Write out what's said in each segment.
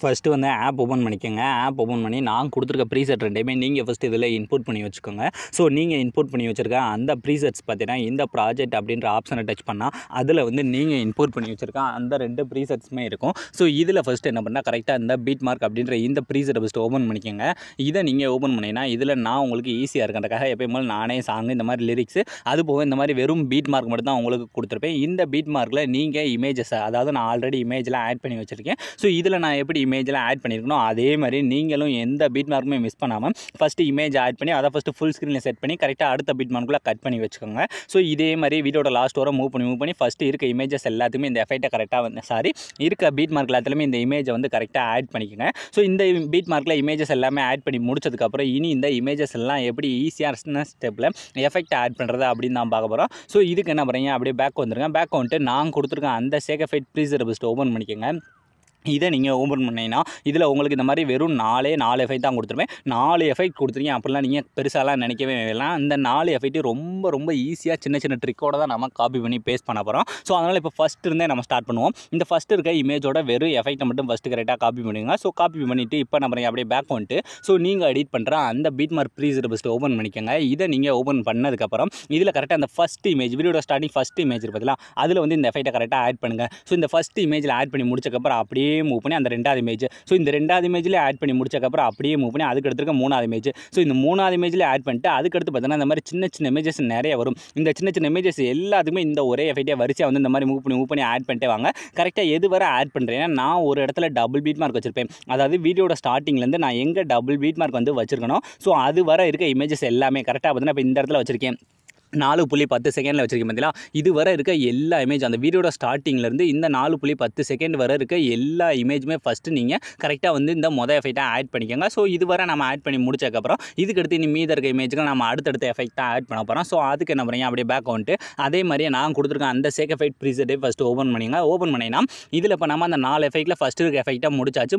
First வந்து app open பண்ணிக்கோங்க. App open பண்ணி நான் கொடுத்துருக்க ப்ரீசெட் ரெண்டையுமே நீங்கள் ஃபஸ்ட்டு இதில் இன்புட் பண்ணி வச்சுக்கோங்க. ஸோ நீங்கள் இன்புட் பண்ணி வச்சுருக்க அந்த ப்ரீசெட்ஸ் பார்த்தீங்கன்னா இந்த ப்ராஜெக்ட் அப்படின்ற ஆப்ஷனை டச் பண்ணால் அதில் வந்து நீங்கள் இன்புட் பண்ணி வச்சுருக்க அந்த 2 ப்ரீசெட்ஸுமே இருக்கும். ஸோ இதில் ஃபஸ்ட்டு என்ன பண்ணால் கரெக்டாக இந்த பீட் மார்க் அப்படின்ற இந்த ப்ரீசெட்டை ஃபஸ்ட்டு ஓப்பன் பண்ணிக்கோங்க. இதை நீங்கள் ஓப்பன் பண்ணிங்கன்னா இதில் நான் உங்களுக்கு ஈஸியாக இருக்கிறதுக்காக எப்பயும் போல் நானே சாங் இந்த மாதிரி லிரிக்ஸு அது போக இந்த மாதிரி வெறும் பீட் மார்க் மட்டும் தான் உங்களுக்கு கொடுத்துருப்பேன். இந்த பீட் மார்க்கில் நீங்கள் இமேஜஸை அதாவது நான் ஆல்ரெடி இமேஜில் ஆட் பண்ணி வச்சுருக்கேன். ஸோ இதில் நான் எப்படி இமேஜில் ஆட் பண்ணியிருக்கணும் அதே மாதிரி நீங்களும் எந்த பீட் மார்க்குமே மிஸ் பண்ணாமல் ஃபஸ்ட்டு இமேஜ் ஆட் பண்ணி அதை ஃபஸ்ட்டு ஃபுல் ஸ்க்ரீனில் செட் பண்ணி கரெக்டாக அடுத்த பீட் மார்க்குள்ளே கட் பண்ணி வச்சுக்கோங்க. ஸோ இதே மாதிரி வீடியோட லாஸ்ட் வரை மூவ் பண்ணி ஃபஸ்ட்டு இருக்க இமேஜஸ் எல்லாத்துக்குமே இந்த எஃபெக்ட்டை கரெக்டாக வந்து இருக்க பீட் மார்க் எல்லாத்துலேயுமே இந்த இமேஜை வந்து கரெக்டாக ஆட் பண்ணிக்கோங்க. ஸோ இந்த பீட் மார்க்கில் இமேஜஸ் எல்லாமே ஆட் பண்ணி முடிச்சதுக்கப்புறம் இனி இந்த இமேஜஸ் எல்லாம் எப்படி ஈஸியான ஸ்டெப்பில் எஃபெக்ட் ஆட் பண்ணுறது அப்படின்னு தான் பார்க்க போகிறோம். ஸோ இதுக்கு என்ன பண்ணுறீங்க, அப்படியே பேக் வந்துருங்க. பேக் வந்துட்டு நான் கொடுத்துருக்கேன் அந்த சேக் எஃபெக்ட் ப்ரீசெட்டை ஃபஸ்ட்டு ஓப்பன் பண்ணிக்கோங்க. இதை நீங்கள் ஓப்பன் பண்ணிங்கன்னா இதில் உங்களுக்கு இந்த மாதிரி வெறும் 4 எஃபெக்ட் தான் கொடுத்துருப்பேன். 4 எஃபெக்ட் கொடுத்துருக்கீங்க அப்படிலாம் நீங்கள் பெருசாலாம் நினைக்கவே வேணாம். இந்த 4 எஃபெக்ட் ரொம்ப ஈஸியாக சின்ன ட்ரிக்கோட தான் நம்ம காப்பி பண்ணி பேஸ்ட் பண்ண போகிறோம். ஸோ அதனால் இப்போ ஃபஸ்ட் இருந்தே நம்ம ஸ்டார்ட் பண்ணுவோம். இந்த ஃபஸ்ட்டு இருக்க இமேஜோட வெறும் எஃபெக்ட்டை மட்டும் ஃபஸ்ட்டு கரெக்டாக காப்பி பண்ணுங்க. ஸோ காப்பி பண்ணிவிட்டு இப்போ நம்ம அப்படியே பேக் வந்துட்டு ஸோ நீங்கள் எடிட் பண்ணுற அந்த பீட் மார்க் ப்ரீசெட்டை ஃபஸ்ட்டு ஓப்பன் பண்ணிக்கோங்க. இதை நீங்கள் ஓப்பன் பண்ணதுக்கப்புறம் இதில் கரெக்டாக அந்த ஃபஸ்ட் இமேஜ் வீடியோட ஸ்டார்டிங் ஃபஸ்ட் இமேஜ் பார்த்தீங்களா அதில் வந்து இந்த எஃபெக்ட்டை கரெக்டாக ஆட் பண்ணுங்கள். ஸோ இந்த ஃபஸ்ட் இமேஜில் ஆட் பண்ணி முடிச்சக்கப்புறம் அப்படியே மூவ் பண்ணி அந்த 2வது இமேஜ் ஸோ இந்த 2வது இமேஜ்லேயே ஆட் பண்ணி முடிச்சக்கப்புறம் அப்படியே மூவ் பண்ணி அதுக்கு எடுத்துருக்க 3வது இமேஜ் ஸோ இந்த 3வது இமேஜ்லேயே ஆட் பண்ணிட்டு அதுக்கடுத்து பார்த்தீங்கன்னா இந்த மாதிரி சின்ன இமேஜஸ் நிறைய வரும். இந்த சின்ன இமேஜஸ் எல்லாத்துக்குமே இந்த ஒரே எஃபெக்ட்டே வரிசையாக வந்து இந்த மாதிரி மூவ் பண்ணி ஆட் பண்ணிட்டே வாங்க. கரெக்டாக எது வரை ஆட் பண்ணுறேன்னா நான் ஒரு இடத்துல டபுள் பீட் மார்க் வச்சிருப்பேன். அதாவது வீடியோட ஸ்டார்டிங்லேருந்து நான் எங்கே டபுள் பீட் மார்க் வந்து வச்சிருக்கணும். ஸோ அது வர இருக்க இமேஜஸ் எல்லாமே கரெக்டாக பார்த்தீங்கன்னா இப்போ இந்த இடத்துல வச்சிருக்கேன் 4.10 செகண்டில் வச்சிருக்கேன் பார்த்தீங்களா. இது வர இருக்க எல்லா இமேஜ் அந்த வீடியோட ஸ்டார்டிங்லேருந்து இந்த 4.10 செகண்ட் வர இருக்க எல்லா இமேஜுமே ஃபஸ்ட்டு நீங்கள் கரெக்டாக வந்து இந்த எஃபெக்டாக ஆட் பண்ணிக்கோங்க. ஸோ இது வரை நம்ம ஆட் பண்ணி முடிச்சக்கப்புறம் இதுக்கடுத்து இனி மீத இருக்க இமேஜுக்கு நம்ம அடுத்தடுத்த எஃபெக்டாக ஆட் பண்ண போகிறோம். ஸோ அதுக்கு என்ன பண்ணுறீங்க, அப்படியே பேக் வந்துட்டு அதே மாதிரியே நான் கொடுத்துருக்கேன் அந்த சேக் எஃபெக்ட் ப்ரீசெட்டே ஃபஸ்ட்டு ஓப்பன் பண்ணிங்க. ஓப்பன் பண்ணிங்கன்னா இதில் இப்போ நம்ம அந்த 4 எஃபெக்ட்டில் ஃபஸ்ட்டு இருக்க எஃபெக்டாக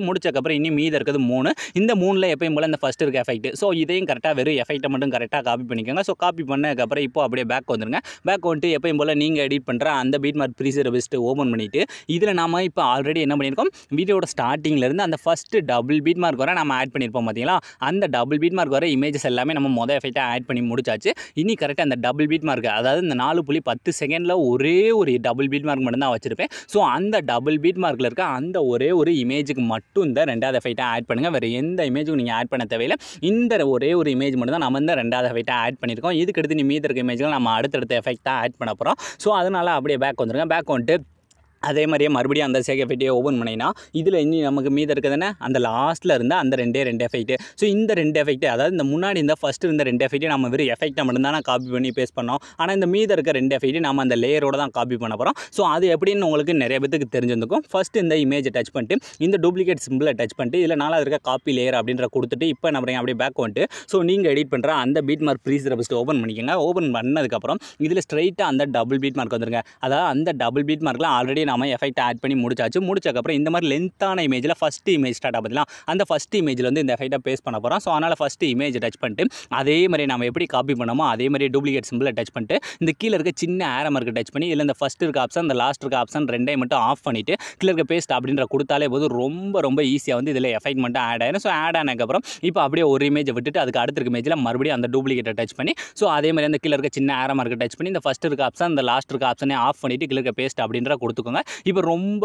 முடிச்சக்கப்புறம் இனி மீத இருக்கிறது 3. இந்த 3ல் எப்பயும் போல் இந்த ஃபஸ்ட்டு இருக்க எஃபெக்ட் ஸோ இதையும் கரெக்டாக வெறும் எஃபெக்ட்டை மட்டும் கரெக்டாக காப்பி பண்ணிக்கோங்க. ஸோ காப்பி பண்ணதுக்கப்புறம் இப்போ அப்படியே பேக் வந்துருங்க. பேக் வந்துட்டு எப்பயும் போல் நீங்கள் எடிட் பண்ணுற அந்த பீட் மார்க் ப்ரீசெட்டை ஃபஸ்ட்டு ஓப்பன் பண்ணிவிட்டு இதில் நம்ம இப்போ ஆல்ரெடி என்ன பண்ணியிருக்கோம், வீடியோட ஸ்டார்டிங்லேருந்து அந்த ஃபஸ்ட்டு டபுள் பீட் மார்க் வரை நம்ம ஆட் பண்ணியிருப்போம் பார்த்தீங்களா. அந்த டபுள் பீட் மார்க் வர இமேஜஸ் எல்லாமே நம்ம எஃபெக்டாக ஆட் பண்ணி முடிச்சாச்சு. இனி கரெக்டாக அந்த டபுள் பீட் மார்க் அதாவது இந்த 4.10 செகண்டில் ஒரே ஒரு டபுள் பீட் மார்க் மட்டும் தான் வச்சுருப்பேன். ஸோ அந்த டபுள் பீட் மார்க்கில் இருக்க அந்த ஒரே ஒரு இமேஜுக்கு மட்டும் இந்த 2வது எஃபெக்டாக ஆட் பண்ணுங்கள். வேறு எந்த இமேஜுக்கும் நீங்கள் ஆட் பண்ண தேவையில்லை. இந்த ஒரே ஒரு இமேஜ் மட்டும் தான் நம்ம இந்த 2வது எஃபெக்டாக ஆட் பண்ணியிருக்கோம். இதுக்கடுத்து நீ மீத இருக்க இமேஜ்கள் நம்ம அடுத்தடுத்த எஃபெக்டாக ஆட் பண்ண போகிறோம். ஸோ அதனால் அப்படியே பேக் வந்துருங்க. பேக் வந்துட்டு அதே மாதிரியே மறுபடியும் அந்த சேக் எஃபெக்ட்டே ஓப்பன் பண்ணிங்கன்னா இதில் இனி நமக்கு மீத இருக்குதுன்னா அந்த லாஸ்ட்டில் இருந்தால் அந்த 2 எஃபெக்ட்டு. ஸோ இந்த 2 எஃபெக்ட்டு அதாவது இந்த முன்னாடி இந்த ஃபஸ்ட்டு இருந்த 2 எஃபெக்ட்டே நம்ம வெறும் எஃபெக்ட்டை மட்டும்தான் நான் காப்பி பண்ணி பேஸ்ட் பண்ணோம். ஆனால் இந்த மீத இருக்க 2 எஃபெக்ட்டு நம்ம அந்த லேயரோட தான் காப்பி பண்ண போகிறோம். ஸோ அது எப்படின்னு உங்களுக்கு நிறைய பேருக்கு தெரிஞ்சிருக்கும். ஃபஸ்ட்டு இந்த இமேஜை டச் பண்ணிட்டு இந்த டூப்ளிகேட் சிம்பிளை டச் பண்ணிட்டு இதில் 4வது இருக்க காப்பி லேயர் அப்படின்ற கொடுத்துட்டு இப்போ என்ன பண்ணுறீங்க, அப்படியே பேக் வந்துட்டு ஸோ நீங்கள் எடிட் பண்ணுற அந்த பீட் மார்க் ப்ரீசெட்டை ஃபஸ்ட்டு ஓப்பன் பண்ணிக்கோங்க. ஓப்பன் பண்ணதுக்கப்புறம் இதில் ஸ்ட்ரைட்டாக அந்த டபுள் பீட் மார்க் வந்துருங்க. அதாவது அந்த டபுள் பீட் மார்க்கில் ஆல்ரெடி நம்ம எஃபெக்ட் ஆட் பண்ணி முடிச்சக்கப்புறம் இந்த மாதிரி லென்த்தான இமேஜில் ஃபஸ்ட்டு இமேஜ் ஸ்டார்ட் ஆகுதுலாம் அந்த ஃபஸ்ட்டு இமேஜில் வந்து இந்த எஃபெக்ட்டை பேஸ்ட் பண்ண போகிறோம். ஸோ அதனால் ஃபஸ்ட்டு இமேஜ் டச் பண்ணிட்டு அதே மாதிரி நம்ம எப்படி காப்பி பண்ணோமோ அதே மாதிரி டூப்ளிகேட் சிம்பிளை டச் பண்ணிட்டு இந்த கீழே இருக்க சின்ன ஆரோ மார்க்கை டச் பண்ணி இல்லை இந்த ஃபஸ்ட் இருக்க ஆப்ஷன் இந்த லாஸ்ட் இருக்க ஆப்ஷன் 2ஐயும் மட்டும் ஆஃப் பண்ணிவிட்டு கீழே இருக்க பேஸ்ட் அப்படின்ற கொடுத்தாலே போதும் ரொம்ப ஈஸியாக வந்து இதில் எஃபெக்ட் மட்டும் ஆட் ஆயிடும். ஸோ ஆட் ஆனதுக்கப்புறம் இப்போ அப்படியே ஒரு இமேஜை விட்டுட்டு அதுக்கு அடுத்த இருக்க இமேஜில் மறுபடியும் அந்த டூப்ளிகேட்டை டச் பண்ணி ஸோ அதே மாதிரி அந்த கீழே இருக்க சின்ன ஆரோ மார்க்கை டச் பண்ணி இந்த ஃபஸ்ட் இருக்க ஆப்ஷன் இந்த லாஸ்ட் இருக்க ஆப்ஷனே ஆஃப் பண்ணிவிட்டு கீழே இருக்க பேஸ்ட் அப்படின்ற கொடுத்துக்கோங்க. இப்போ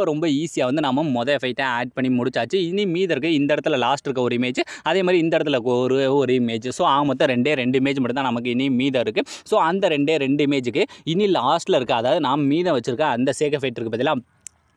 ரொம்ப ஈஸியாக வந்து நம்ம எஃபெக்ட்டை ஆட் பண்ணி முடிச்சாச்சு. இனி மீத இருக்க இந்த இடத்துல லாஸ்ட் இருக்க ஒரு இமேஜ் அதே மாதிரி இந்த இடத்துல ஒரு இமேஜ் ஸோ மொத்தம் 2 இமேஜ் மட்டும் தான் நமக்கு இனி மீதம் இருக்குது. ஸோ அந்த 2 இமேஜுக்கு இனி லாஸ்ட்டில் இருக்க அதாவது நாம் மீதம் வச்சுருக்க அந்த சேக் எஃபெக்ட் இருக்குது பார்த்தீங்களா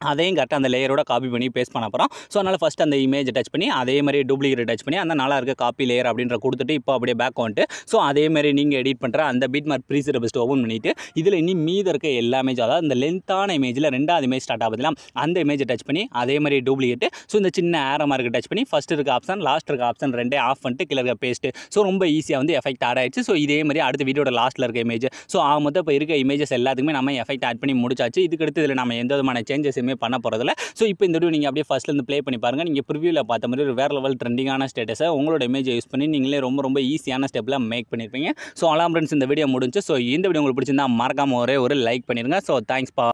அதையும் கரெக்டாக அந்த லேயரோட காப்பி பண்ணி பேஸ்ட் பண்ண போகிறோம். ஸோ அதனால் ஃபஸ்ட் அந்த இமேஜ் டச் பண்ணி அதே மாதிரி டூப்ளிகேட் டச் பண்ணி அந்த 4 இருக்க காப்பி லேயர் அப்படின்ற கொடுத்துட்டு இப்போ அப்படியே பேக் வந்துட்டு ஸோ அதே மாதிரி நீங்கள் எடிட் பண்ணுற அந்த பீட் மார்க் ப்ரீசெட்டை ஃபஸ்ட்டு ஓப்பன் பண்ணிவிட்டு இதில் இனி மீத இருக்க எல்லா இமேஜ் அதாவது இந்த லென்த்தான இமேஜில் 2வது இமேஜ் ஸ்டார்ட் ஆகுதுலாம் அந்த இமேஜை டச் பண்ணி அதே மாதிரி டூப்ளிகேட் ஸோ இந்த சின்ன ஆரோ மார்க்கை டச் பண்ணி ஃபஸ்ட் இருக்க ஆப்ஷன் லாஸ்ட் இருக்க ஆப்ஷன் 2ஐயும் ஆஃப் பண்ணிட்டு கீழே இருக்க பேஸ்ட்டு ஸோ ரொம்ப ஈஸியாக வந்து எஃபெக்ட் ஆட் ஆயிடுச்சு. ஸோ இதே மாதிரி அடுத்த வீடியோட லாஸ்ட்டில் இருக்க இமேஜ் ஸோ மொத்தம் இப்போ இருக்க இமேஜஸ் எல்லாத்துக்குமே நம்ம எஃபெக்ட் ஆட் பண்ணி முடிச்சாச்சு. இதுக்கடுத்து இதில் நம்ம எந்த விதமான சேஞ்சஸுமே பண்ண போகிறதில்ல. ஸோ இப்போ இந்த வீடியோ நீங்கள் அப்படியே ஃபஸ்ட்லேருந்து ப்ளே பண்ணி பாருங்கள். நீங்கள் ப்ரிவியூவில் பார்த்த மாதிரி ஒரு வேறு லெவல் ட்ரெண்டிங்கான ஸ்டேட்டஸை உங்களோட இமேஜை யூஸ் பண்ணி நீங்களே ரொம்ப ஈஸியான ஸ்டெப்பில் மேக் பண்ணியிருப்பீங்க. ஸோ அலாம் ஃப்ரெண்ட்ஸ் இந்த வீடியோ முடிஞ்சு. ஸோ இந்த வீடியோ உங்களுக்கு பிடிச்சிருந்தா மறக்காமல் ஒரு லைக் பண்ணிடுங்க. ஸோ தேங்க்ஸ் பா.